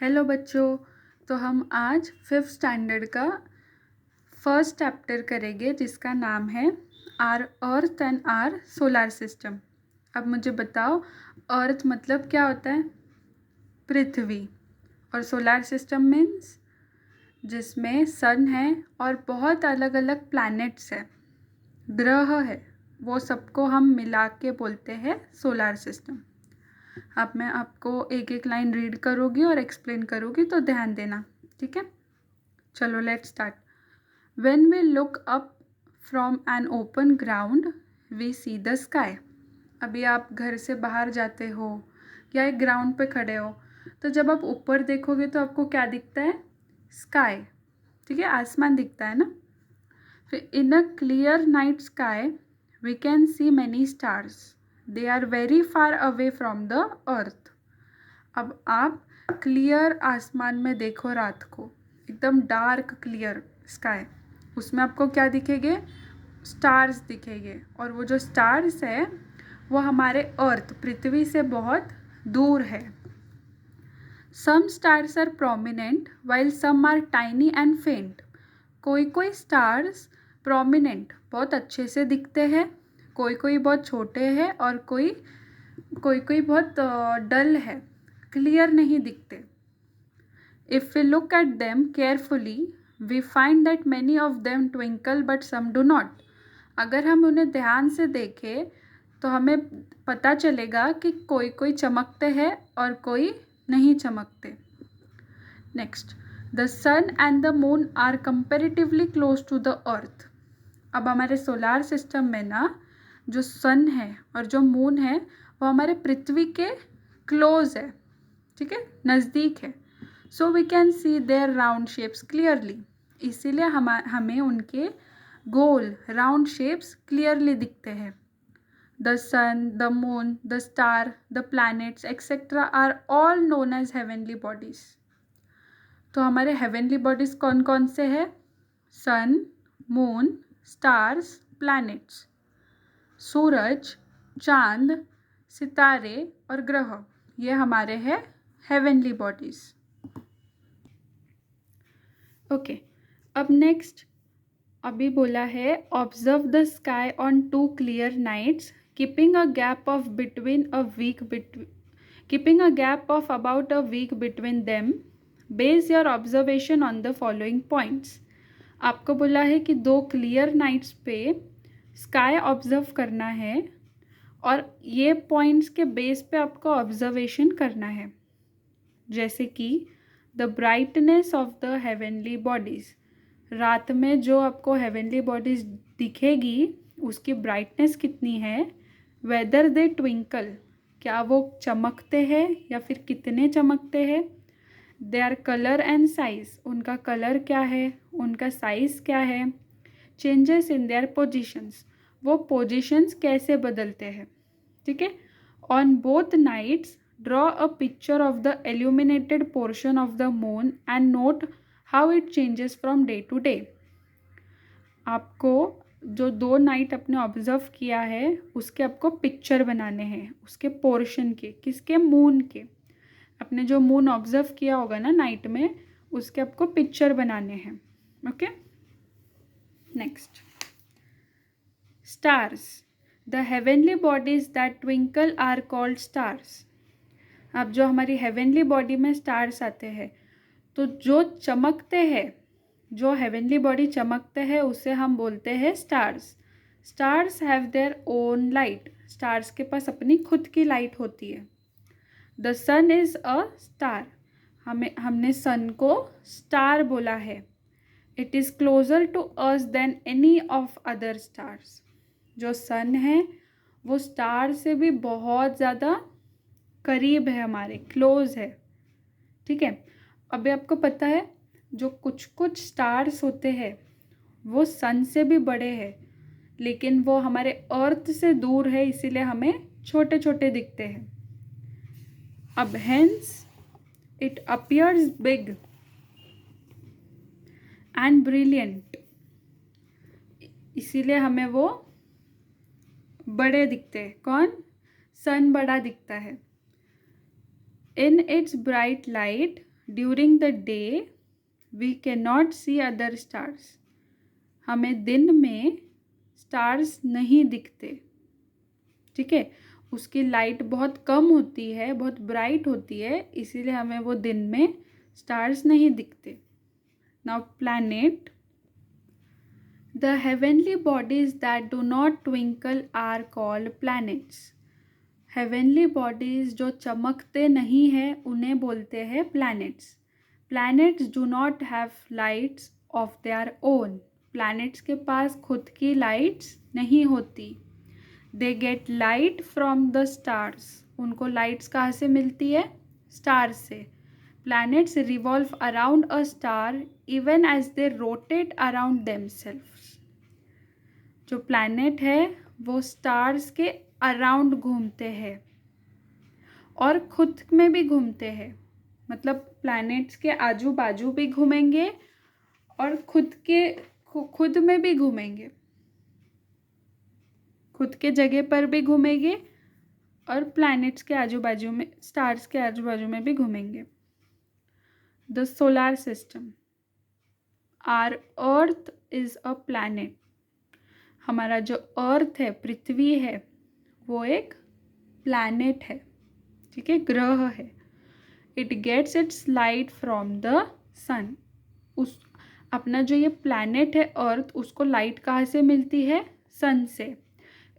Hello बच्चों। तो हम आज 5th स्टैंडर्ड का फर्स्ट चैप्टर करेंगे जिसका नाम है our earth and our solar system. अब मुझे बताओ, अर्थ मतलब क्या होता है? पृथ्वी। और सोलर सिस्टम मीन्स जिसमें सन है और बहुत अलग अलग प्लैनेट्स है, ग्रह है, वो सबको हम मिला के बोलते हैं सोलर सिस्टम। अब मैं आपको एक एक लाइन रीड करूँगी और एक्सप्लेन करूँगी, तो ध्यान देना, ठीक है? चलो let's start. When we look up from an open ground we see the sky. अभी आप घर से बाहर जाते हो या एक ग्राउंड पे खड़े हो, तो जब आप ऊपर देखोगे तो आपको क्या दिखता है? स्काई, ठीक है? आसमान दिखता है ना। फिर in a clear night sky we can see many stars, they are very far away from the earth. अब आप क्लियर आसमान में देखो, रात को एकदम डार्क क्लियर स्काई, उसमें आपको क्या दिखेंगे? स्टार्स दिखेंगे। और वो जो स्टार्स है वो हमारे अर्थ पृथ्वी से बहुत दूर है। Some stars are prominent while some are tiny and faint. कोई कोई स्टार्स प्रोमिनेंट बहुत अच्छे से दिखते हैं, कोई कोई बहुत छोटे हैं और कोई कोई बहुत डल है, क्लियर नहीं दिखते। If we look at them carefully, we find that many of them twinkle but some do not. अगर हम उन्हें ध्यान से देखें तो हमें पता चलेगा कि कोई कोई चमकते हैं और कोई नहीं चमकते। Next, the sun and the moon are comparatively close to the earth. अब हमारे सोलार सिस्टम में ना जो सन है और जो मून है वो हमारे पृथ्वी के क्लोज है, ठीक है, नज़दीक है। So we can see their round shapes clearly. इसीलिए हमें उनके गोल राउंड शेप्स क्लियरली दिखते हैं। The sun, the moon, the star, the planets etcetera are all known as heavenly bodies. तो हमारे हेवनली बॉडीज कौन कौन से हैं? Sun, moon, stars, planets. सूरज, चांद, सितारे और ग्रह, ये हमारे हैं हेवनली बॉडीज। ओके, अब नेक्स्ट अभी बोला है observe the sky on 2 clear nights keeping a gap of about a week between them. Base your observation on the following points. आपको बोला है कि 2 क्लियर नाइट्स पे स्काई ऑब्जर्व करना है और ये पॉइंट्स के बेस पे आपको ऑब्जर्वेशन करना है। जैसे कि the brightness of the heavenly bodies, रात में जो आपको हेवनली बॉडीज़ दिखेगी उसकी ब्राइटनेस कितनी है। वेदर दे ट्विंकल, क्या वो चमकते हैं या फिर कितने चमकते हैं। देयर कलर एंड साइज, उनका कलर क्या है, उनका साइज़ क्या है। चेंजेस इन देयर पोजिशंस, वो पोजिशंस कैसे बदलते हैं, ठीक है। On both nights draw a picture of the illuminated portion of the moon and note how it changes from day to day. आपको जो 2 नाइट आपने ऑब्जर्व किया है उसके आपको पिक्चर बनाने हैं, उसके पोर्शन के, किसके? मून के। आपने जो मून ऑब्जर्व किया होगा ना नाइट में, उसके आपको पिक्चर बनाने हैं। Okay, next, stars. The heavenly bodies that twinkle are called stars. अब जो हमारी हेवनली बॉडी में स्टार्स आते हैं, तो जो चमकते हैं, जो हेवनली बॉडी चमकते हैं उसे हम बोलते हैं stars. Stars have their own light, stars के पास अपनी खुद की लाइट होती है। The sun is a star, हमने सन को स्टार बोला है। It is closer to us than any of other stars. जो सन है वो स्टार से भी बहुत ज़्यादा करीब है, हमारे क्लोज है, ठीक है। अभी आपको पता है जो कुछ कुछ स्टार्स होते हैं वो सन से भी बड़े हैं, लेकिन वो हमारे अर्थ से दूर है, इसीलिए हमें छोटे छोटे दिखते हैं। अब hence it appears big and brilliant, इसीलिए हमें वो बड़े दिखते हैं। कौन? सन बड़ा दिखता है। In its bright light, during the day we can not see other stars, हमें दिन में स्टार्स नहीं दिखते, ठीक है। उसकी लाइट बहुत कम होती है, बहुत ब्राइट होती है, इसीलिए हमें वो दिन में स्टार्स नहीं दिखते। Now planet, the heavenly bodies that do not twinkle are called planets. Heavenly bodies जो चमकते नहीं हैं उन्हें बोलते हैं planets. Planets do not have lights of their own, planets के पास खुद की लाइट्स नहीं होती। They get light from the stars, उनको लाइट्स कहाँ से मिलती है? स्टार से। Planets revolve around a star even as they rotate around themselves. जो प्लैनेट है वो स्टार्स के अराउंड घूमते हैं और खुद में भी घूमते हैं, मतलब प्लैनेट्स के आजू बाजू भी घूमेंगे और खुद में भी घूमेंगे, खुद के जगह पर भी घूमेंगे और प्लैनेट्स के आजू बाजू में, स्टार्स के आजू बाजू में भी घूमेंगे। The solar system, our earth is a planet, हमारा जो अर्थ है, पृथ्वी है, वो एक प्लैनेट है, ठीक है, ग्रह है। It gets its light from the sun, उस अपना जो ये प्लैनेट है अर्थ, उसको लाइट कहाँ से मिलती है? सन से।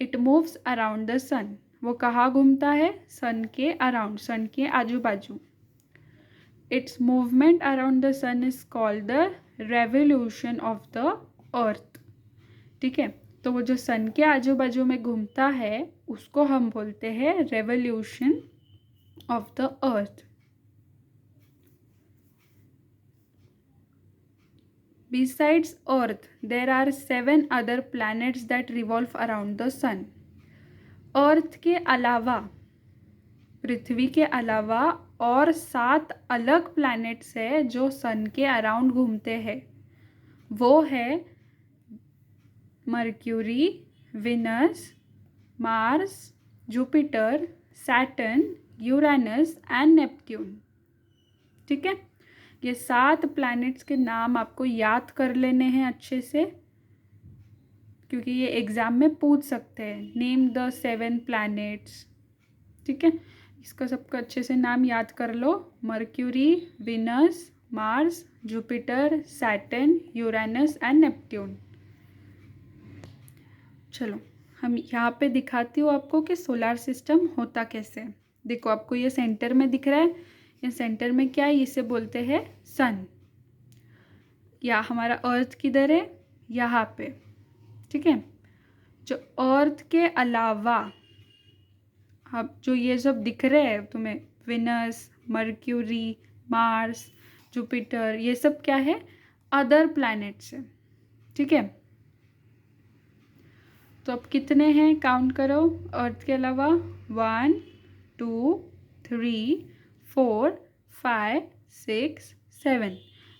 इट मूव्स अराउंड द सन, वो कहाँ घूमता है? सन के अराउंड, सन के आजू बाजू। Its movement around the sun is called the revolution of the earth, ठीक है। तो वो जो सन के आजू बाजू में घूमता है उसको हम बोलते हैं revolution of the earth. Besides Earth, there are 7 other planets that revolve around the sun. अर्थ के अलावा, पृथ्वी के अलावा और 7 अलग प्लैनेट्स है जो सन के अराउंड घूमते हैं। वो है mercury, Venus, Mars, Jupiter, Saturn, Uranus and Neptune, ठीक है। ये 7 प्लैनेट्स के नाम आपको याद कर लेने हैं अच्छे से, क्योंकि ये एग्ज़ाम में पूछ सकते हैं। नेम द 7 प्लैनेट्स, ठीक है। इसका सबका अच्छे से नाम याद कर लो। Mercury, Venus, Mars, Jupiter, Saturn, Uranus and Neptune. चलो हम यहाँ पे दिखाती हूँ आपको कि सोलार सिस्टम होता कैसे। देखो आपको ये सेंटर में दिख रहा है, ये सेंटर में क्या है? इसे बोलते हैं सन। या हमारा अर्थ किधर है? यहाँ पे, ठीक है। जो अर्थ के अलावा अब जो ये सब दिख रहे हैं तुम्हें, विनस, मर्क्यूरी, मार्स, जुपिटर, ये सब क्या है? अदर प्लैनेट्स है, ठीक है। तो अब कितने हैं काउंट करो अर्थ के अलावा? 1 2 3 4 5 6 7।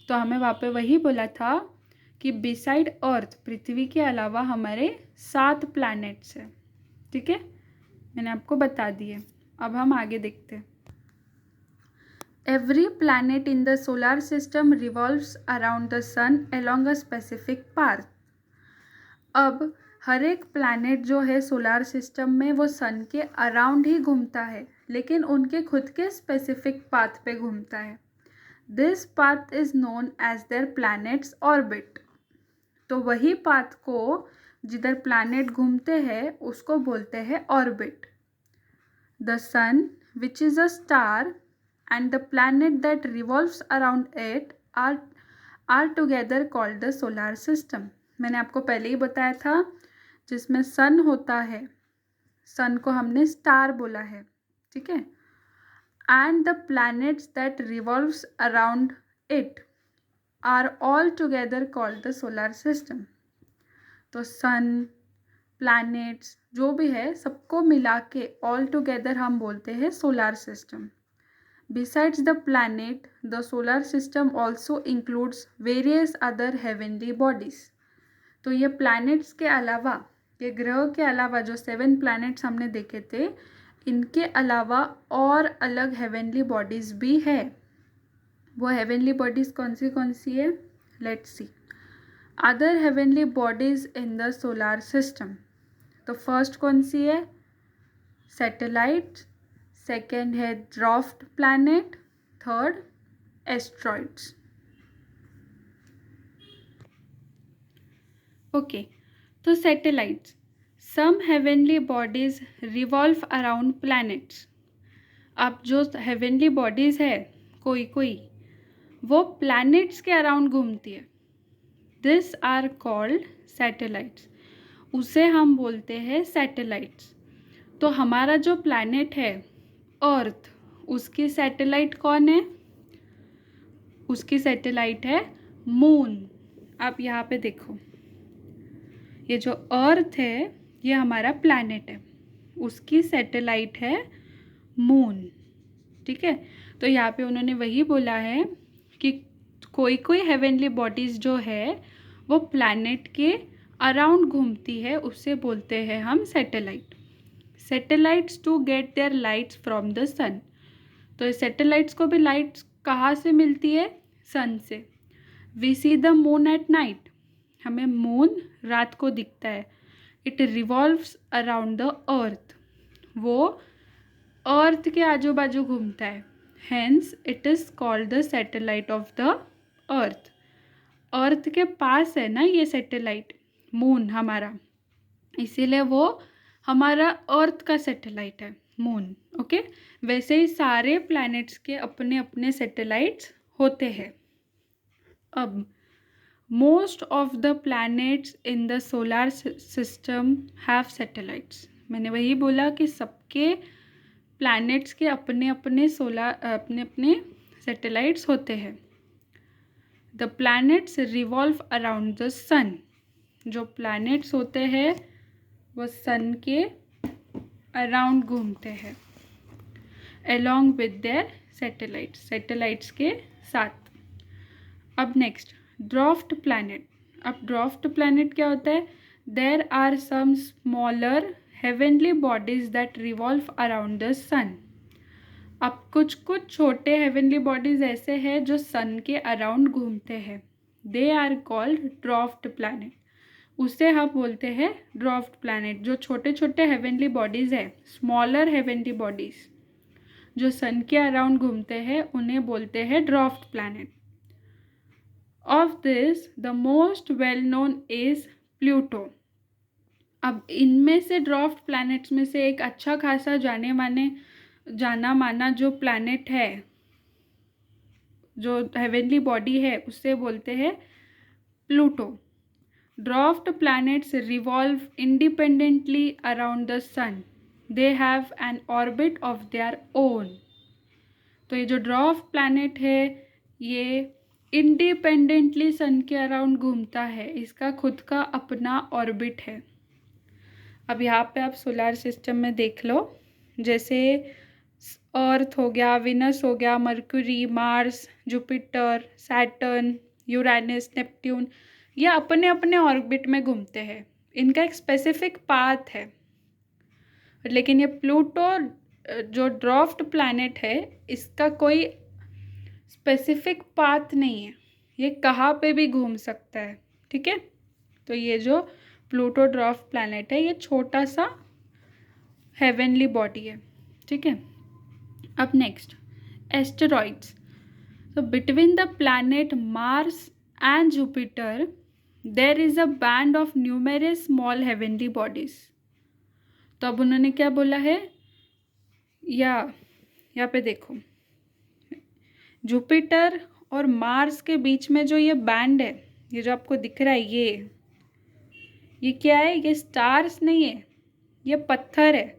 तो हमें वहाँ पे वही बोला था कि बिसाइड अर्थ, पृथ्वी के अलावा हमारे 7 प्लैनेट्स हैं, ठीक है। मैंने आपको बता दिए। अब हम आगे देखते हैं। Every planet in the solar system revolves around the sun along a specific path. अब हर एक प्लैनेट जो है सोलार सिस्टम में वो सन के अराउंड ही घूमता है, लेकिन उनके खुद के स्पेसिफिक पाथ पे घूमता है। This path is known as their planets orbit. तो वही पाथ को जिधर प्लैनेट घूमते हैं उसको बोलते हैं orbit. The sun which is a star and the planet that revolves around it are together called the solar system. मैंने आपको पहले ही बताया था, जिसमें सन होता है, सन को हमने स्टार बोला है, ठीक है। And the planets that revolves around it are all together called the solar system. तो सन, प्लैनेट्स जो भी है सबको मिला के ऑल टुगेदर हम बोलते हैं solar system. Besides the planet, the solar system also includes various other heavenly bodies. तो ये प्लैनेट्स के अलावा, ये ग्रह के अलावा जो 7 प्लैनेट्स हमने देखे थे, इनके अलावा और अलग हेवनली बॉडीज़ भी है। वो हेवनली बॉडीज़ कौन सी है, let's see. Other heavenly bodies in the solar system, तो फर्स्ट कौन सी है, सैटेलाइट, सेकेंड है dwarfed planet, third asteroids. Okay, तो satellites, some heavenly bodies revolve around planets. अब जो हेवनली बॉडीज़ है कोई वो प्लैनेट्स के अराउंड घूमती है, दिस आर कॉल्ड सैटेलाइट्स, उसे हम बोलते हैं सैटेलाइट्स। तो हमारा जो प्लैनेट है अर्थ, उसकी सैटेलाइट कौन है, उसकी सैटेलाइट है मून। आप यहाँ पे देखो, ये जो अर्थ है ये हमारा प्लैनेट है, उसकी सैटेलाइट है मून, ठीक है। तो यहाँ पे उन्होंने वही बोला है कि कोई हेवनली बॉडीज़ जो है वो प्लैनेट के अराउंड घूमती है, उससे बोलते हैं हम satellite. Satellites to get their lights from the sun, तो सैटेलाइट्स को भी लाइट्स कहाँ से मिलती है, सन से। We see the moon at night, हमें मून रात को दिखता है। It revolves around the earth, वो अर्थ के आजू बाजू घूमता है, hence it is called the satellite of the earth. Earth के पास है ना ये सैटेलाइट मून हमारा, इसीलिए वो हमारा अर्थ का सैटेलाइट है मून, ओके। वैसे ही सारे प्लैनेट्स के अपने अपने सैटेलाइट्स होते हैं। अब most of the planets in the solar system have satellites, मैंने वही बोला कि सबके प्लैनेट्स के अपने अपने सैटेलाइट्स होते हैं। The planets revolve around the sun, जो प्लैनेट्स होते हैं वो सन के अराउंड घूमते हैं, along with their satellites, satellites के साथ। अब नेक्स्ट ड्वार्फ्ड प्लैनेट। अब ड्वार्फ्ड प्लैनेट क्या होता है, there are some smaller heavenly bodies that revolve around the sun. अब कुछ छोटे हेवनली बॉडीज ऐसे हैं जो सन के अराउंड घूमते हैं, they are called dwarfed planet, उसे हम बोलते हैं ड्वार्फ्ड प्लैनेट। जो छोटे छोटे हेवनली बॉडीज़ है, स्मॉलर हेवनली बॉडीज़ जो सन के अराउंड घूमते हैं, उन्हें बोलते हैं dwarfed planet. Of this the most well known is Pluto. अब इनमें से ड्वार्फ्ड प्लैनेट्स में से एक अच्छा खासा जाना माना जो प्लैनेट है, जो हेवनली बॉडी है, उससे बोलते हैं Pluto. Dwarfed planets revolve independently around the sun. They have an orbit of their own. तो ये जो ड्वार्फ प्लैनेट है ये इंडिपेंडेंटली सन के अराउंड घूमता है, इसका खुद का अपना ऑर्बिट है। अब यहाँ पे आप सोलार सिस्टम में देख लो, जैसे अर्थ हो गया, विनस हो गया, mercury, Mars, Jupiter, Saturn, Uranus, Neptune, ये अपने अपने ऑर्बिट में घूमते हैं, इनका एक स्पेसिफिक पाथ है। लेकिन ये प्लूटो जो ड्वार्फ्ड प्लैनेट है, इसका कोई स्पेसिफिक पाथ नहीं है, ये कहाँ पे भी घूम सकता है, ठीक है। तो ये जो प्लूटो ड्वार्फ्ड प्लैनेट है, ये छोटा सा हेवनली बॉडी है, ठीक है। अब नेक्स्ट एस्टेरॉइड्स। तो between the planet Mars and Jupiter there is a band of numerous small heavenly bodies. तो अब उन्होंने क्या बोला है, यहाँ पे देखो, जुपिटर और मार्स के बीच में जो ये बैंड है, ये जो आपको दिख रहा है, ये क्या है, ये स्टार्स नहीं है, ये पत्थर है,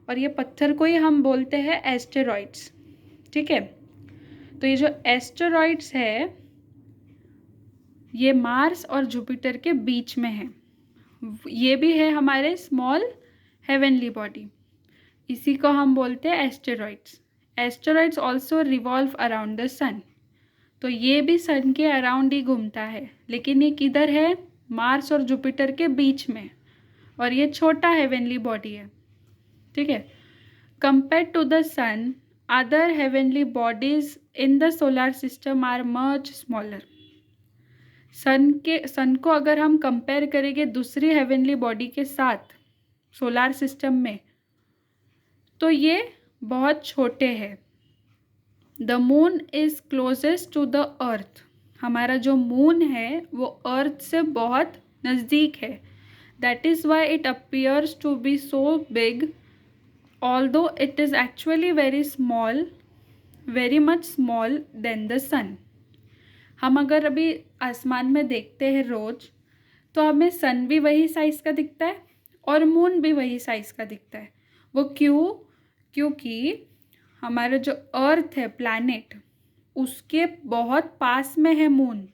और ये पत्थर को ही हम बोलते हैं एस्टेरॉइड्स, ठीक है। तो ये जो एस्टेरॉइड्स है ये मार्स और जुपिटर के बीच में है, ये भी है हमारे स्मॉल हेवनली बॉडी, इसी को हम बोलते हैं asteroids. Asteroids also revolve around the sun, तो ये भी सन के अराउंड ही घूमता है, लेकिन ये किधर है, मार्स और जुपिटर के बीच में, और ये छोटा हेवनली बॉडी है, ठीक है। Compare to the sun other heavenly bodies in the solar system are much smaller. Sun को अगर हम कंपेयर करेंगे दूसरी हेवनली बॉडी के साथ सोलर सिस्टम में, तो ये बहुत छोटे हैं। The moon is closest to the earth. हमारा जो मून है वो अर्थ से बहुत नज़दीक है। That is why it appears to be so big, although it is actually very small, very much small than the sun. हम अगर अभी आसमान में देखते हैं रोज़, तो हमें सन भी वही साइज़ का दिखता है और मून भी वही साइज़ का दिखता है। वो क्यों? क्योंकि हमारा जो अर्थ है, प्लैनेट, उसके बहुत पास में है मून,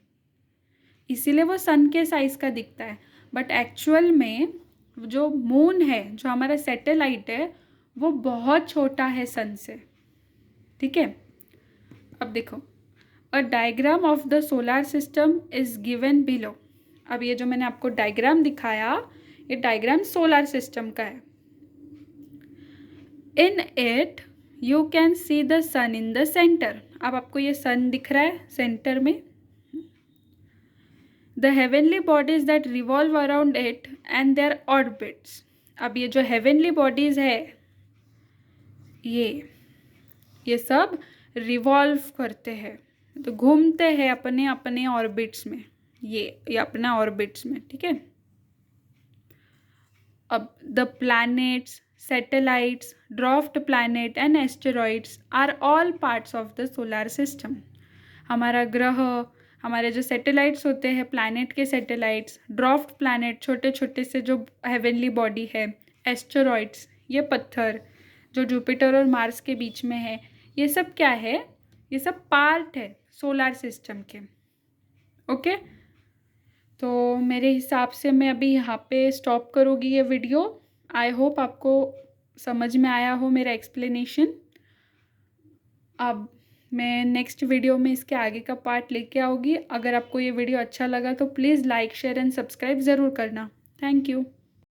इसीलिए वो सन के साइज़ का दिखता है। बट एक्चुअल में जो मून है, जो हमारा सैटेलाइट है, वो बहुत छोटा है सन से। ठीक है, अब देखो, a diagram of the solar system is given below. अब ये जो मैंने आपको डायग्राम दिखाया, ये डायग्राम सोलर सिस्टम का है। In it you can see the sun in the centre. अब आपको ये सन दिख रहा है सेंटर में। The heavenly bodies that revolve around it and their orbits. अब ये जो हेवनली बॉडीज है, ये सब रिवॉल्व करते हैं, तो घूमते हैं अपने अपने ऑर्बिट्स में, ये अपना ऑर्बिट्स में। ठीक है, अब the planets, satellites, dwarfed planet and asteroids are all parts of the solar system. हमारा ग्रह, हमारे जो सैटेलाइट्स होते हैं, प्लैनेट के सैटेलाइट्स, ड्वार्फ्ड प्लैनेट छोटे छोटे से जो हेवनली बॉडी है, एस्टेरॉइड्स ये पत्थर जो जुपिटर और मार्स के बीच में है, ये सब क्या है? ये सब पार्ट है सोलर सिस्टम के। ओके, तो मेरे हिसाब से मैं अभी यहाँ पे स्टॉप करूँगी ये वीडियो। आई होप आपको समझ में आया हो मेरा एक्सप्लेनेशन। अब मैं नेक्स्ट वीडियो में इसके आगे का पार्ट लेके आऊँगी। अगर आपको ये वीडियो अच्छा लगा तो please like, share and subscribe ज़रूर करना। Thank you.